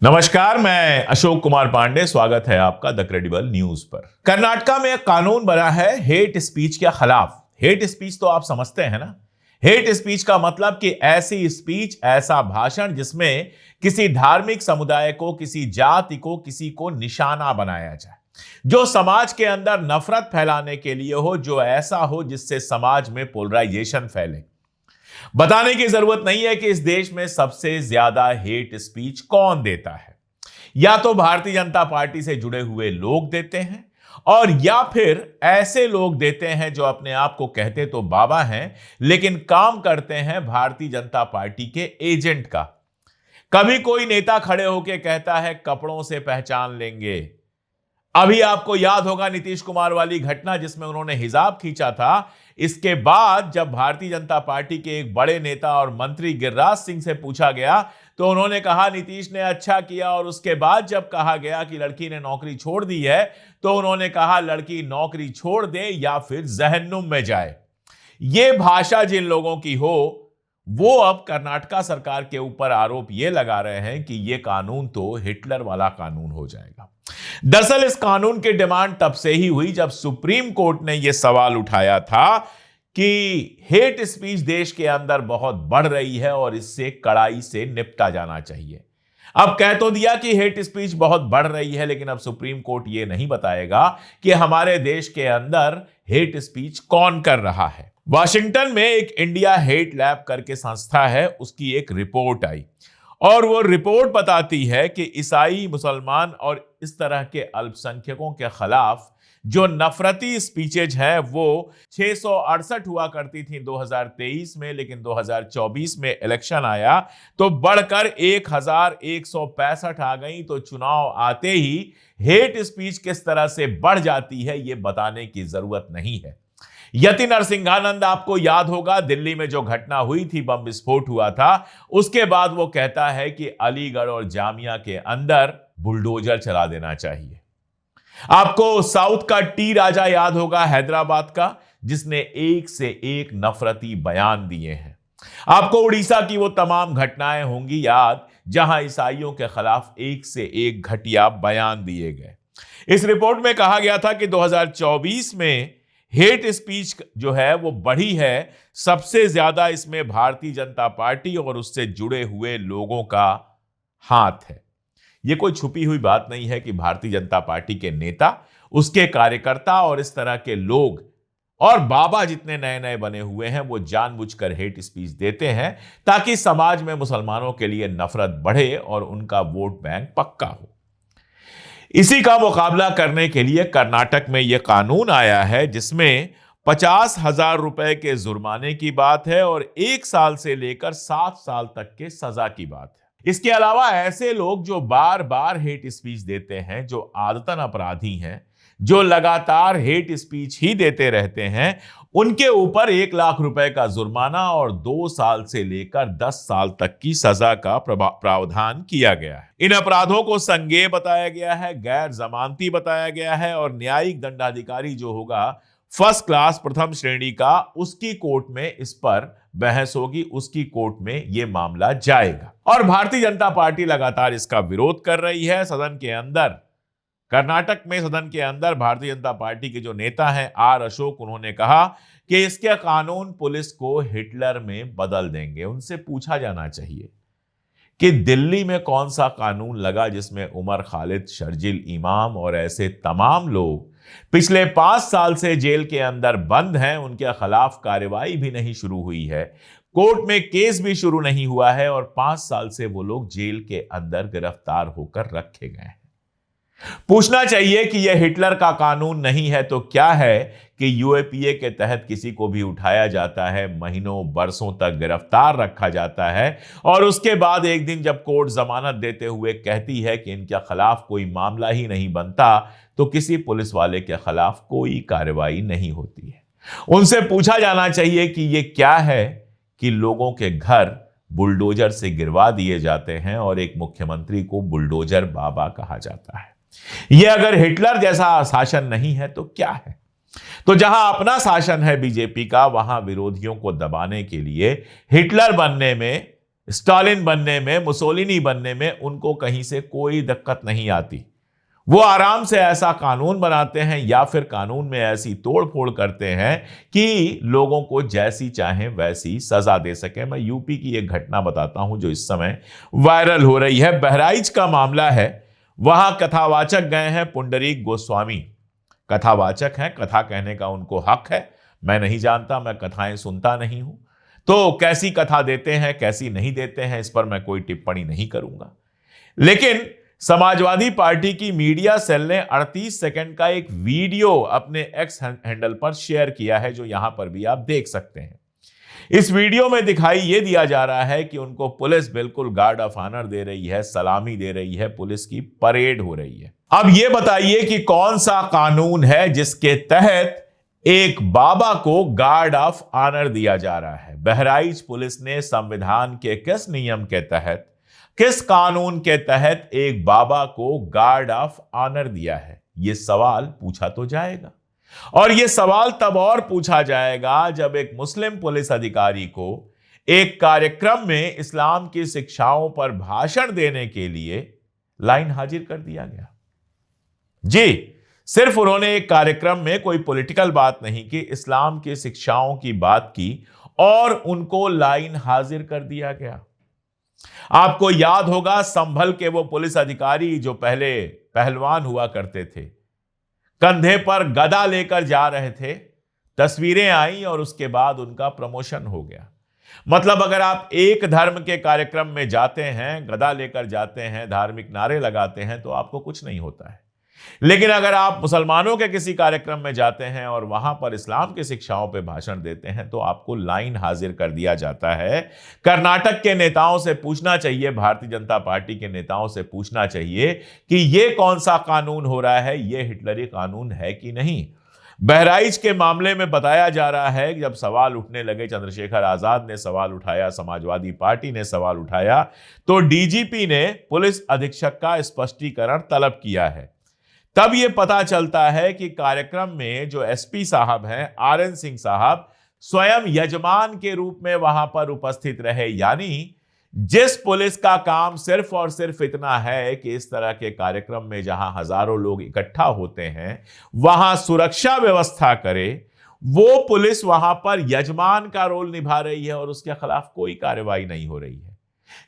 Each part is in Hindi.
नमस्कार, मैं अशोक कुमार पांडे। स्वागत है आपका द क्रेडिबल न्यूज पर। कर्नाटका में एक कानून बना है हेट स्पीच के खिलाफ। हेट स्पीच तो आप समझते हैं ना। हेट स्पीच का मतलब कि ऐसी स्पीच, ऐसा भाषण जिसमें किसी धार्मिक समुदाय को, किसी जाति को, किसी को निशाना बनाया जाए, जो समाज के अंदर नफरत फैलाने के लिए हो, जो ऐसा हो जिससे समाज में पोलराइजेशन फैले। बताने की जरूरत नहीं है कि इस देश में सबसे ज्यादा हेट स्पीच कौन देता है। या तो भारतीय जनता पार्टी से जुड़े हुए लोग देते हैं, और या फिर ऐसे लोग देते हैं जो अपने आप को कहते तो बाबा हैं, लेकिन काम करते हैं भारतीय जनता पार्टी के एजेंट का। कभी कोई नेता खड़े होकर कहता है कपड़ों से पहचान लेंगे। अभी आपको याद होगा नीतीश कुमार वाली घटना जिसमें उन्होंने हिजाब खींचा था। इसके बाद जब भारतीय जनता पार्टी के एक बड़े नेता और मंत्री गिरिराज सिंह से पूछा गया तो उन्होंने कहा नीतीश ने अच्छा किया, और उसके बाद जब कहा गया कि लड़की ने नौकरी छोड़ दी है तो उन्होंने कहा लड़की नौकरी छोड़ दे या फिर जहन्नुम में जाए। यह भाषा जिन लोगों की हो, वो अब कर्नाटका सरकार के ऊपर आरोप यह लगा रहे हैं कि यह कानून तो हिटलर वाला कानून हो जाएगा। दरअसल इस कानून की डिमांड तब से ही हुई जब सुप्रीम कोर्ट ने यह सवाल उठाया था कि हेट स्पीच देश के अंदर बहुत बढ़ रही है और इससे कड़ाई से निपटा जाना चाहिए। अब कह तो दिया कि हेट स्पीच बहुत बढ़ रही है, लेकिन अब सुप्रीम कोर्ट यह नहीं बताएगा कि हमारे देश के अंदर हेट स्पीच कौन कर रहा है। वाशिंगटन में एक इंडिया हेट लैब करके संस्था है, उसकी एक रिपोर्ट आई और वो रिपोर्ट बताती है कि ईसाई, मुसलमान और इस तरह के अल्पसंख्यकों के खिलाफ जो नफरती स्पीचेज हैं वो 668 हुआ करती थी 2023 में, लेकिन 2024 में इलेक्शन आया तो बढ़कर 1165 आ गई। तो चुनाव आते ही हेट स्पीच किस तरह से बढ़ जाती है ये बताने की जरूरत नहीं है। यति नरसिंहानंद, आपको याद होगा दिल्ली में जो घटना हुई थी, बम विस्फोट हुआ था, उसके बाद वो कहता है कि अलीगढ़ और जामिया के अंदर बुलडोजर चला देना चाहिए। आपको साउथ का टी राजा याद होगा, हैदराबाद का, जिसने एक से एक नफरती बयान दिए हैं। आपको उड़ीसा की वो तमाम घटनाएं होंगी याद, जहां ईसाइयों के खिलाफ एक से एक घटिया बयान दिए गए। इस रिपोर्ट में कहा गया था कि 2024 में हेट स्पीच जो है वो बढ़ी है। सबसे ज्यादा इसमें भारतीय जनता पार्टी और उससे जुड़े हुए लोगों का हाथ है। यह कोई छुपी हुई बात नहीं है कि भारतीय जनता पार्टी के नेता, उसके कार्यकर्ता और इस तरह के लोग और बाबा जितने नए नए बने हुए हैं वो जानबूझकर हेट स्पीच देते हैं ताकि समाज में मुसलमानों के लिए नफरत बढ़े और उनका वोट बैंक पक्का हो। इसी का मुकाबला करने के लिए कर्नाटक में यह कानून आया है जिसमें 50,000 रुपए के जुर्माने की बात है और 1 साल से लेकर 7 साल तक के सजा की बात है। इसके अलावा ऐसे लोग जो बार बार हेट स्पीच देते हैं, जो आदतन अपराधी हैं, जो लगातार हेट स्पीच ही देते रहते हैं, उनके ऊपर 1 लाख रुपए का जुर्माना और 2 साल से लेकर 10 साल तक की सजा का प्रावधान किया गया है। इन अपराधों को संज्ञेय बताया गया है, गैर जमानती बताया गया है और न्यायिक दंडाधिकारी जो होगा फर्स्ट क्लास, प्रथम श्रेणी का, उसकी कोर्ट में इस पर बहस होगी, उसकी कोर्ट में यह मामला जाएगा। और भारतीय जनता पार्टी लगातार इसका विरोध कर रही है। सदन के अंदर, कर्नाटक में सदन के अंदर भारतीय जनता पार्टी के जो नेता हैं आर अशोक, उन्होंने कहा कि इसके कानून पुलिस को हिटलर में बदल देंगे। उनसे पूछा जाना चाहिए कि दिल्ली में कौन सा कानून लगा जिसमें उमर खालिद, शर्जिल इमाम और ऐसे तमाम लोग पिछले 5 साल से जेल के अंदर बंद हैं, उनके खिलाफ कार्रवाई भी नहीं शुरू हुई है, कोर्ट में केस भी शुरू नहीं हुआ है और 5 साल से वो लोग जेल के अंदर गिरफ्तार होकर रखे गए हैं। पूछना चाहिए कि यह हिटलर का कानून नहीं है तो क्या है कि यूएपीए के तहत किसी को भी उठाया जाता है, महीनों बरसों तक गिरफ्तार रखा जाता है और उसके बाद एक दिन जब कोर्ट जमानत देते हुए कहती है कि इनके खिलाफ कोई मामला ही नहीं बनता, तो किसी पुलिस वाले के खिलाफ कोई कार्रवाई नहीं होती है। उनसे पूछा जाना चाहिए कि यह क्या है कि लोगों के घर बुलडोजर से गिरवा दिए जाते हैं और एक मुख्यमंत्री को बुलडोजर बाबा कहा जाता है। यह अगर हिटलर जैसा शासन नहीं है तो क्या है? तो जहां अपना शासन है बीजेपी का, वहां विरोधियों को दबाने के लिए हिटलर बनने में स्टालिन बनने में, मुसोलिनी बनने में उनको कहीं से कोई दिक्कत नहीं आती। वो आराम से ऐसा कानून बनाते हैं या फिर कानून में ऐसी तोड़फोड़ करते हैं कि लोगों को जैसी चाहें वैसी सजा दे सके। मैं यूपी की एक घटना बताता हूं जो इस समय वायरल हो रही है। बहराइच का मामला है। वहां कथावाचक गए हैं पुंडरीक गोस्वामी। कथावाचक हैं, कथा कहने का उनको हक है। मैं नहीं जानता, मैं कथाएं सुनता नहीं हूं, तो कैसी कथा देते हैं कैसी नहीं देते हैं इस पर मैं कोई टिप्पणी नहीं करूंगा। लेकिन समाजवादी पार्टी की मीडिया सेल ने 38 सेकंड का एक वीडियो अपने एक्स हैंडल पर शेयर किया है, जो यहां पर भी आप देख सकते हैं। इस वीडियो में दिखाई यह दिया जा रहा है कि उनको पुलिस बिल्कुल गार्ड ऑफ ऑनर दे रही है, सलामी दे रही है, पुलिस की परेड हो रही है। अब यह बताइए कि कौन सा कानून है जिसके तहत एक बाबा को गार्ड ऑफ ऑनर दिया जा रहा है। बहराइच पुलिस ने संविधान के किस नियम के तहत, किस कानून के तहत एक बाबा को गार्ड ऑफ ऑनर दिया है, यह सवाल पूछा तो जाएगा। और यह सवाल तब और पूछा जाएगा जब एक मुस्लिम पुलिस अधिकारी को एक कार्यक्रम में इस्लाम की शिक्षाओं पर भाषण देने के लिए लाइन हाजिर कर दिया गया। जी, सिर्फ उन्होंने एक कार्यक्रम में कोई पॉलिटिकल बात नहीं की, इस्लाम की शिक्षाओं की बात की और उनको लाइन हाजिर कर दिया गया। आपको याद होगा संभल के वो पुलिस अधिकारी जो पहले पहलवान हुआ करते थे, कंधे पर गदा लेकर जा रहे थे, तस्वीरें आई और उसके बाद उनका प्रमोशन हो गया। मतलब अगर आप एक धर्म के कार्यक्रम में जाते हैं, गदा लेकर जाते हैं, धार्मिक नारे लगाते हैं तो आपको कुछ नहीं होता है। लेकिन अगर आप मुसलमानों के किसी कार्यक्रम में जाते हैं और वहां पर इस्लाम की शिक्षाओं पर भाषण देते हैं तो आपको लाइन हाजिर कर दिया जाता है। कर्नाटक के नेताओं से पूछना चाहिए, भारतीय जनता पार्टी के नेताओं से पूछना चाहिए कि यह कौन सा कानून हो रहा है, यह हिटलरी कानून है कि नहीं। बहराइच के मामले में बताया जा रहा है कि जब सवाल उठने लगे, चंद्रशेखर आजाद ने सवाल उठाया, समाजवादी पार्टी ने सवाल उठाया, तो डीजीपी ने पुलिस अधीक्षक का स्पष्टीकरण तलब किया है। तब यह पता चलता है कि कार्यक्रम में जो एसपी साहब हैं, आरएन सिंह साहब, स्वयं यजमान के रूप में वहां पर उपस्थित रहे। यानी जिस पुलिस का काम सिर्फ और सिर्फ इतना है कि इस तरह के कार्यक्रम में जहां हजारों लोग इकट्ठा होते हैं वहां सुरक्षा व्यवस्था करे, वो पुलिस वहां पर यजमान का रोल निभा रही है और उसके खिलाफ कोई कार्रवाई नहीं हो रही है।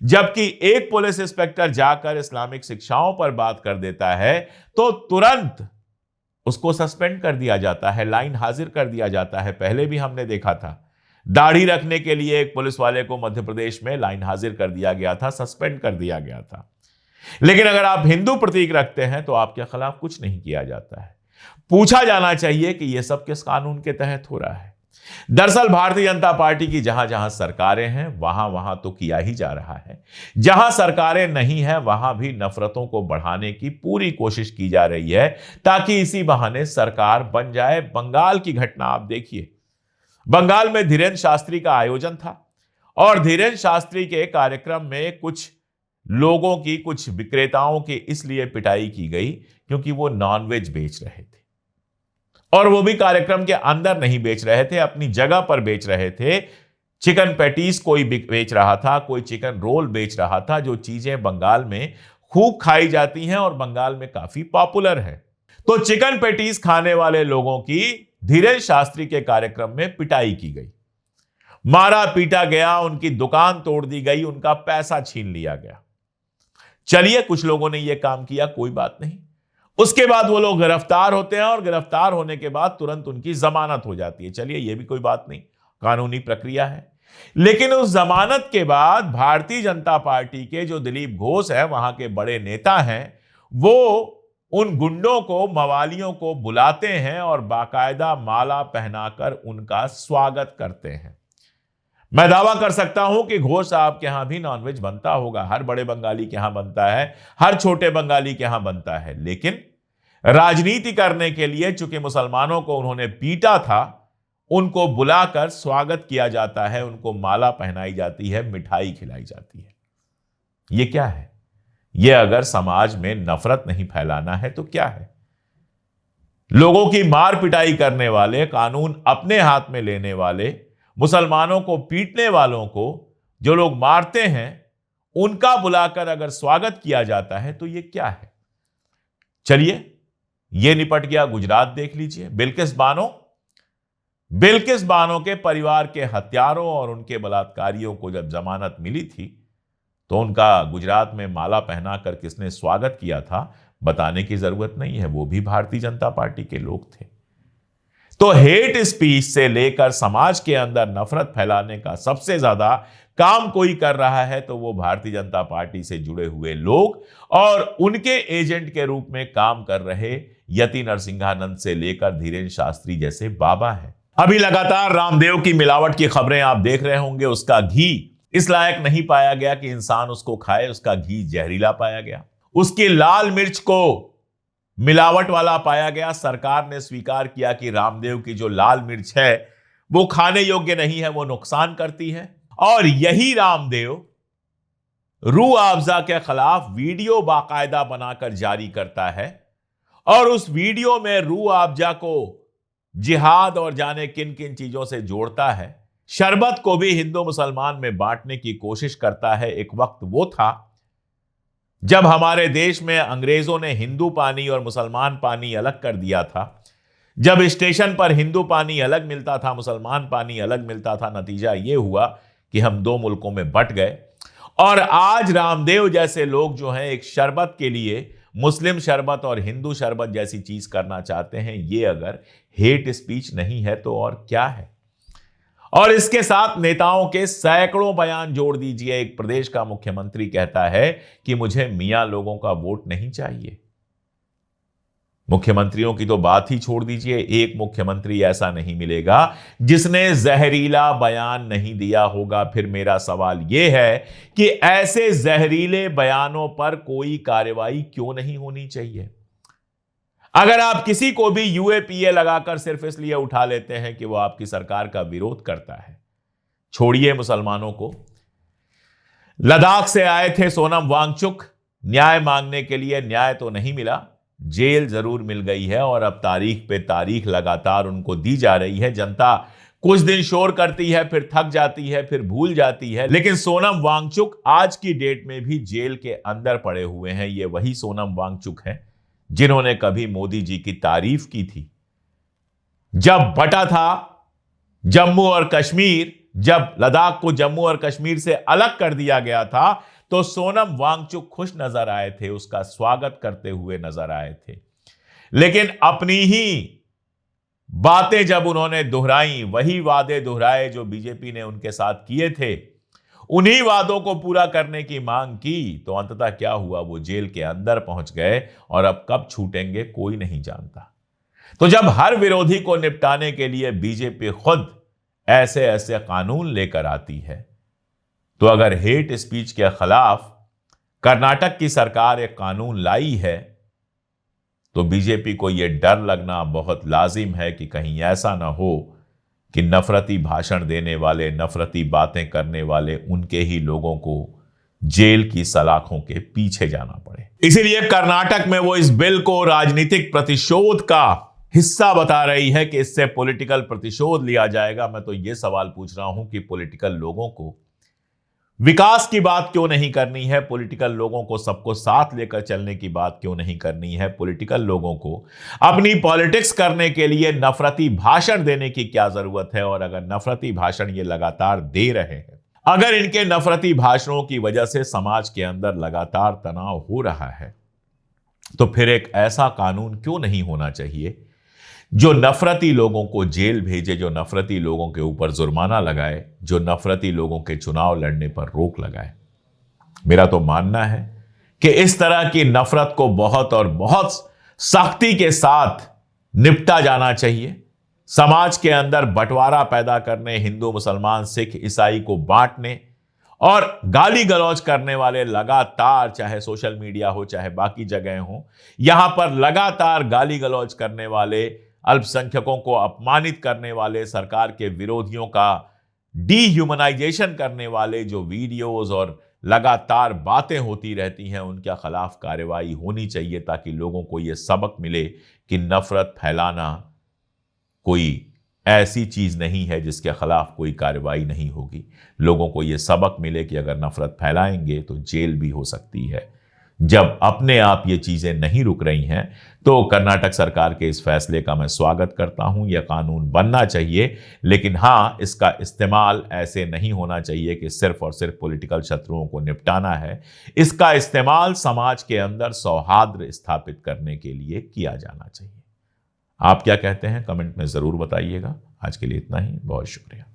जबकि एक पुलिस इंस्पेक्टर जाकर इस्लामिक शिक्षाओं पर बात कर देता है तो तुरंत उसको सस्पेंड कर दिया जाता है, लाइन हाजिर कर दिया जाता है। पहले भी हमने देखा था, दाढ़ी रखने के लिए एक पुलिस वाले को मध्य प्रदेश में लाइन हाजिर कर दिया गया था, सस्पेंड कर दिया गया था। लेकिन अगर आप हिंदू प्रतीक रखते हैं तो आपके खिलाफ कुछ नहीं किया जाता है। पूछा जाना चाहिए कि यह सब किस कानून के तहत हो रहा है। दरअसल भारतीय जनता पार्टी की जहां जहां सरकारें हैं वहां वहां तो किया ही जा रहा है, जहां सरकारें नहीं है वहां भी नफरतों को बढ़ाने की पूरी कोशिश की जा रही है ताकि इसी बहाने सरकार बन जाए। बंगाल की घटना आप देखिए, बंगाल में धीरेन्द्र शास्त्री का आयोजन था और धीरेन्द्र शास्त्री के कार्यक्रम में कुछ लोगों की, कुछ विक्रेताओं की इसलिए पिटाई की गई क्योंकि वो नॉनवेज बेच रहे थे, और वो भी कार्यक्रम के अंदर नहीं बेच रहे थे, अपनी जगह पर बेच रहे थे। चिकन पैटीज कोई बेच रहा था, कोई चिकन रोल बेच रहा था, जो चीजें बंगाल में खूब खाई जाती हैं और बंगाल में काफी पॉपुलर है। तो चिकन पैटीज खाने वाले लोगों की धीरेन्द्र शास्त्री के कार्यक्रम में पिटाई की गई, मारा पीटा गया, उनकी दुकान तोड़ दी गई, उनका पैसा छीन लिया गया। चलिए, कुछ लोगों ने यह काम किया, कोई बात नहीं। उसके बाद वो लोग गिरफ्तार होते हैं और गिरफ्तार होने के बाद तुरंत उनकी जमानत हो जाती है। चलिए, यह भी कोई बात नहीं, कानूनी प्रक्रिया है। लेकिन उस जमानत के बाद भारतीय जनता पार्टी के जो दिलीप घोष है, वहां के बड़े नेता हैं, वो उन गुंडों को, मवालियों को बुलाते हैं और बाकायदा माला पहनाकर उनका स्वागत करते हैं। मैं दावा कर सकता हूं कि घोष साहब के यहां भी नॉनवेज बनता होगा, हर बड़े बंगाली के यहां बनता है, हर छोटे बंगाली के यहां बनता है। लेकिन राजनीति करने के लिए चूंकि मुसलमानों को उन्होंने पीटा था, उनको बुलाकर स्वागत किया जाता है, उनको माला पहनाई जाती है, मिठाई खिलाई जाती है। यह क्या है? यह अगर समाज में नफरत नहीं फैलाना है तो क्या है? लोगों की मार पिटाई करने वाले, कानून अपने हाथ में लेने वाले, मुसलमानों को पीटने वालों को जो लोग मारते हैं उनका बुलाकर अगर स्वागत किया जाता है तो ये क्या है? चलिए, ये निपट गया गुजरात। देख लीजिए, बिल्किस बानो के परिवार के हत्यारों और उनके बलात्कारियों को जब जमानत मिली थी तो उनका गुजरात में माला पहनाकर किसने स्वागत किया था बताने की जरूरत नहीं है, वो भी भारतीय जनता पार्टी के लोग थे। तो हेट स्पीच से लेकर समाज के अंदर नफरत फैलाने का सबसे ज्यादा काम कोई कर रहा है तो वो भारतीय जनता पार्टी से जुड़े हुए लोग और उनके एजेंट के रूप में काम कर रहे यति नरसिंहानंद से लेकर धीरेन्द्र शास्त्री जैसे बाबा हैं। अभी लगातार रामदेव की मिलावट की खबरें आप देख रहे होंगे। उसका घी इस लायक नहीं पाया गया कि इंसान उसको खाए, उसका घी जहरीला पाया गया। उसकी लाल मिर्च को मिलावट वाला पाया गया। सरकार ने स्वीकार किया कि रामदेव की जो लाल मिर्च है वो खाने योग्य नहीं है, वो नुकसान करती है। और यही रामदेव रूह अफ़ज़ा के खिलाफ वीडियो बाकायदा बनाकर जारी करता है और उस वीडियो में रूह अफ़ज़ा को जिहाद और जाने किन किन चीजों से जोड़ता है। शरबत को भी हिंदू मुसलमान में बांटने की कोशिश करता है। एक वक्त वो था जब हमारे देश में अंग्रेजों ने हिंदू पानी और मुसलमान पानी अलग कर दिया था। जब स्टेशन पर हिंदू पानी अलग मिलता था, मुसलमान पानी अलग मिलता था, नतीजा ये हुआ कि हम दो मुल्कों में बंट गए। और आज रामदेव जैसे लोग जो हैं एक शरबत के लिए मुस्लिम शरबत और हिंदू शरबत जैसी चीज करना चाहते हैं। ये अगर हेट स्पीच नहीं है तो और क्या है? और इसके साथ नेताओं के सैकड़ों बयान जोड़ दीजिए। एक प्रदेश का मुख्यमंत्री कहता है कि मुझे मियां लोगों का वोट नहीं चाहिए। मुख्यमंत्रियों की तो बात ही छोड़ दीजिए, एक मुख्यमंत्री ऐसा नहीं मिलेगा जिसने जहरीला बयान नहीं दिया होगा। फिर मेरा सवाल यह है कि ऐसे जहरीले बयानों पर कोई कार्रवाई क्यों नहीं होनी चाहिए? अगर आप किसी को भी यूएपीए लगाकर सिर्फ इसलिए उठा लेते हैं कि वो आपकी सरकार का विरोध करता है, छोड़िए मुसलमानों को। लद्दाख से आए थे सोनम वांगचुक न्याय मांगने के लिए, न्याय तो नहीं मिला, जेल जरूर मिल गई है और अब तारीख पे तारीख लगातार उनको दी जा रही है। जनता कुछ दिन शोर करती है, फिर थक जाती है, फिर भूल जाती है, लेकिन सोनम वांगचुक आज की डेट में भी जेल के अंदर पड़े हुए हैं। ये वही सोनम वांगचुक हैं जिन्होंने कभी मोदी जी की तारीफ की थी। जब बटा था जम्मू और कश्मीर, जब लद्दाख को जम्मू और कश्मीर से अलग कर दिया गया था तो सोनम वांगचुक खुश नजर आए थे, उसका स्वागत करते हुए नजर आए थे। लेकिन अपनी ही बातें जब उन्होंने दोहराई, वही वादे दोहराए जो बीजेपी ने उनके साथ किए थे, उन्हीं वादों को पूरा करने की मांग की तो अंततः क्या हुआ? वो जेल के अंदर पहुंच गए और अब कब छूटेंगे कोई नहीं जानता। तो जब हर विरोधी को निपटाने के लिए बीजेपी खुद ऐसे ऐसे कानून लेकर आती है तो अगर हेट स्पीच के खिलाफ कर्नाटक की सरकार एक कानून लाई है तो बीजेपी को यह डर लगना बहुत लाजिम है कि कहीं ऐसा ना हो कि नफरती भाषण देने वाले, नफरती बातें करने वाले उनके ही लोगों को जेल की सलाखों के पीछे जाना पड़े। इसीलिए कर्नाटक में वो इस बिल को राजनीतिक प्रतिशोध का हिस्सा बता रही है कि इससे पॉलिटिकल प्रतिशोध लिया जाएगा। मैं तो ये सवाल पूछ रहा हूं कि पॉलिटिकल लोगों को विकास की बात क्यों नहीं करनी है? पॉलिटिकल लोगों को सबको साथ लेकर चलने की बात क्यों नहीं करनी है? पॉलिटिकल लोगों को अपनी पॉलिटिक्स करने के लिए नफरती भाषण देने की क्या जरूरत है? और अगर नफरती भाषण ये लगातार दे रहे हैं, अगर इनके नफरती भाषणों की वजह से समाज के अंदर लगातार तनाव हो रहा है, तो फिर एक ऐसा कानून क्यों नहीं होना चाहिए जो नफरती लोगों को जेल भेजे, जो नफरती लोगों के ऊपर जुर्माना लगाए, जो नफरती लोगों के चुनाव लड़ने पर रोक लगाए। मेरा तो मानना है कि इस तरह की नफरत को बहुत और बहुत सख्ती के साथ निपटा जाना चाहिए। समाज के अंदर बंटवारा पैदा करने, हिंदू मुसलमान सिख ईसाई को बांटने और गाली गलौज करने वाले लगातार, चाहे सोशल मीडिया हो चाहे बाकी जगह हो, यहां पर लगातार गाली गलौज करने वाले, अल्पसंख्यकों को अपमानित करने वाले, सरकार के विरोधियों का डीह्यूमनाइजेशन करने वाले जो वीडियोस और लगातार बातें होती रहती हैं, उनके खिलाफ कार्रवाई होनी चाहिए ताकि लोगों को यह सबक मिले कि नफरत फैलाना कोई ऐसी चीज नहीं है जिसके खिलाफ कोई कार्रवाई नहीं होगी। लोगों को यह सबक मिले कि अगर नफरत फैलाएंगे तो जेल भी हो सकती है। जब अपने आप ये चीजें नहीं रुक रही हैं तो कर्नाटक सरकार के इस फैसले का मैं स्वागत करता हूं। यह कानून बनना चाहिए, लेकिन हां, इसका इस्तेमाल ऐसे नहीं होना चाहिए कि सिर्फ और सिर्फ पॉलिटिकल शत्रुओं को निपटाना है। इसका इस्तेमाल समाज के अंदर सौहार्द स्थापित करने के लिए किया जाना चाहिए। आप क्या कहते हैं, कमेंट में जरूर बताइएगा। आज के लिए इतना ही, बहुत शुक्रिया।